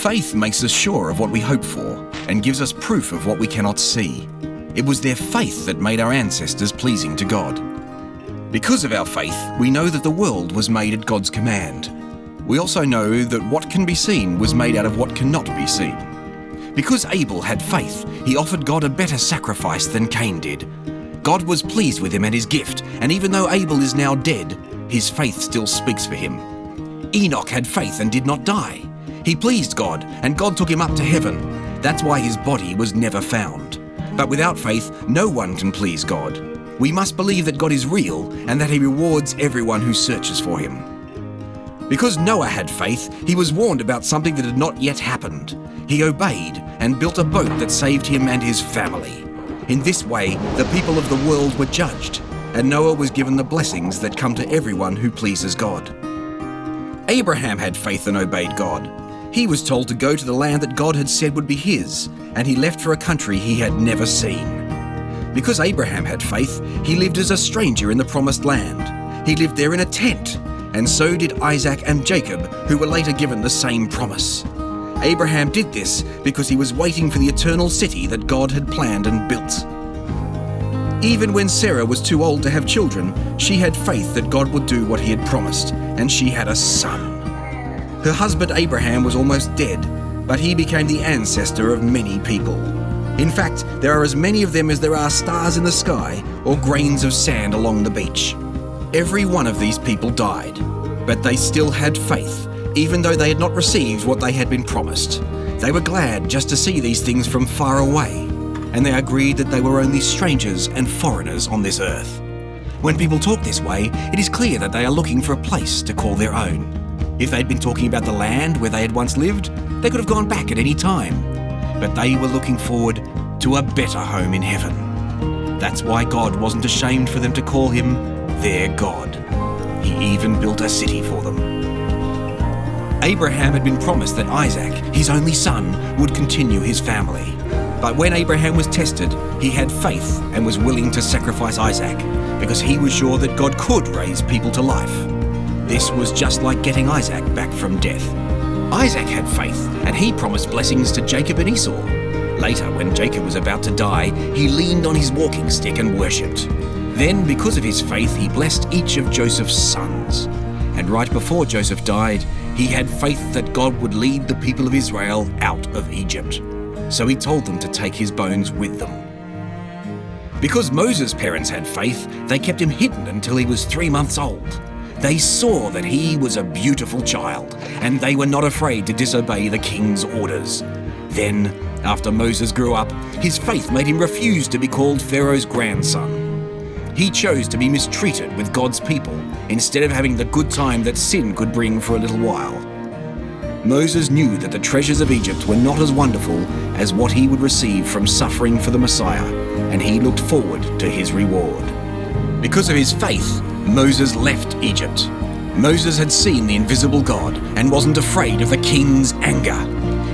Faith makes us sure of what we hope for and gives us proof of what we cannot see. It was their faith that made our ancestors pleasing to God. Because of our faith, we know that the world was made at God's command. We also know that what can be seen was made out of what cannot be seen. Because Abel had faith, he offered God a better sacrifice than Cain did. God was pleased with him and his gift, and even though Abel is now dead, his faith still speaks for him. Enoch had faith and did not die. He pleased God, and God took him up to heaven. That's why his body was never found. But without faith, no one can please God. We must believe that God is real and that he rewards everyone who searches for him. Because Noah had faith, he was warned about something that had not yet happened. He obeyed and built a boat that saved him and his family. In this way, the people of the world were judged, and Noah was given the blessings that come to everyone who pleases God. Abraham had faith and obeyed God. He was told to go to the land that God had said would be his, and he left for a country he had never seen. Because Abraham had faith, he lived as a stranger in the promised land. He lived there in a tent, and so did Isaac and Jacob, who were later given the same promise. Abraham did this because he was waiting for the eternal city that God had planned and built. Even when Sarah was too old to have children, she had faith that God would do what he had promised, and she had a son. Her husband Abraham was almost dead, but he became the ancestor of many people. In fact, there are as many of them as there are stars in the sky or grains of sand along the beach. Every one of these people died, but they still had faith, even though they had not received what they had been promised. They were glad just to see these things from far away, and they agreed that they were only strangers and foreigners on this earth. When people talk this way, it is clear that they are looking for a place to call their own. If they'd been talking about the land where they had once lived, they could have gone back at any time. But they were looking forward to a better home in heaven. That's why God wasn't ashamed for them to call him their God. He even built a city for them. Abraham had been promised that Isaac, his only son, would continue his family. But when Abraham was tested, he had faith and was willing to sacrifice Isaac because he was sure that God could raise people to life. This was just like getting Isaac back from death. Isaac had faith, and he promised blessings to Jacob and Esau. Later, when Jacob was about to die, he leaned on his walking stick and worshipped. Then, because of his faith, he blessed each of Joseph's sons. And right before Joseph died, he had faith that God would lead the people of Israel out of Egypt. So he told them to take his bones with them. Because Moses' parents had faith, they kept him hidden until he was 3 months old. They saw that he was a beautiful child, and they were not afraid to disobey the king's orders. Then, after Moses grew up, his faith made him refuse to be called Pharaoh's grandson. He chose to be mistreated with God's people instead of having the good time that sin could bring for a little while. Moses knew that the treasures of Egypt were not as wonderful as what he would receive from suffering for the Messiah, and he looked forward to his reward. Because of his faith, Moses left Egypt. Moses had seen the invisible God and wasn't afraid of the king's anger.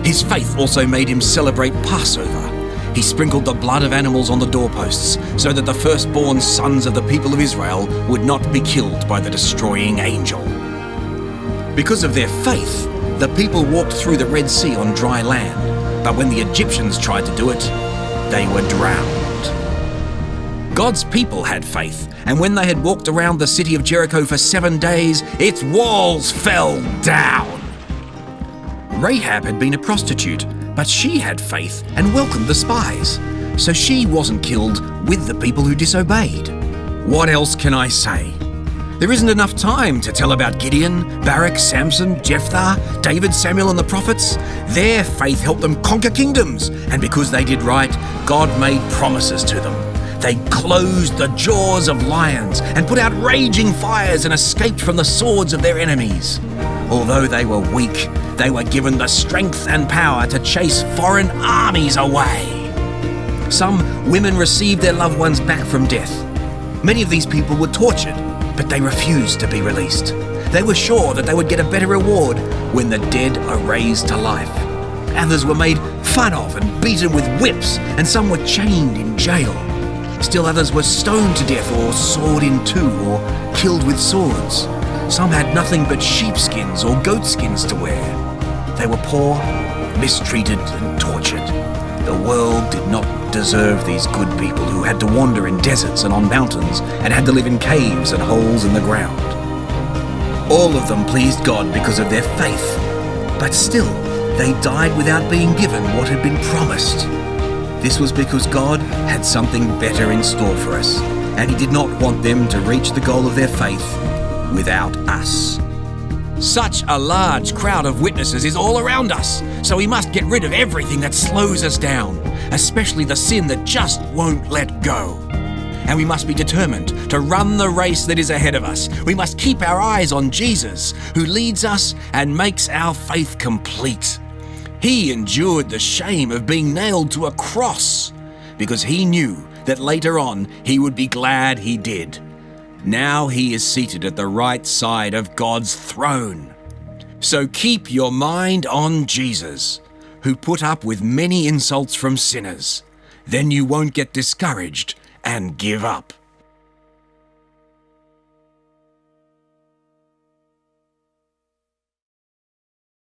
His faith also made him celebrate Passover. He sprinkled the blood of animals on the doorposts so that the firstborn sons of the people of Israel would not be killed by the destroying angel. Because of their faith, the people walked through the Red Sea on dry land, but when the Egyptians tried to do it, they were drowned. God's people had faith, and when they had walked around the city of Jericho for 7 days, its walls fell down. Rahab had been a prostitute, but she had faith and welcomed the spies, so she wasn't killed with the people who disobeyed. What else can I say? There isn't enough time to tell about Gideon, Barak, Samson, Jephthah, David, Samuel, and the prophets. Their faith helped them conquer kingdoms, and because they did right, God made promises to them. They closed the jaws of lions and put out raging fires and escaped from the swords of their enemies. Although they were weak, they were given the strength and power to chase foreign armies away. Some women received their loved ones back from death. Many of these people were tortured, but they refused to be released. They were sure that they would get a better reward when the dead are raised to life. Others were made fun of and beaten with whips, and some were chained in jail. Still others were stoned to death or sawed in two or killed with swords. Some had nothing but sheepskins or goatskins to wear. They were poor mistreated and tortured. The world did not deserve these good people who had to wander in deserts and on mountains and had to live in caves and holes in the ground. All of them pleased God because of their faith, but still they died without being given what had been promised. This was because God had something better in store for us, and He did not want them to reach the goal of their faith without us. Such a large crowd of witnesses is all around us, so we must get rid of everything that slows us down, especially the sin that just won't let go. And we must be determined to run the race that is ahead of us. We must keep our eyes on Jesus, who leads us and makes our faith complete. He endured the shame of being nailed to a cross because He knew that later on He would be glad He did. Now He is seated at the right side of God's throne. So keep your mind on Jesus, who put up with many insults from sinners. Then you won't get discouraged and give up.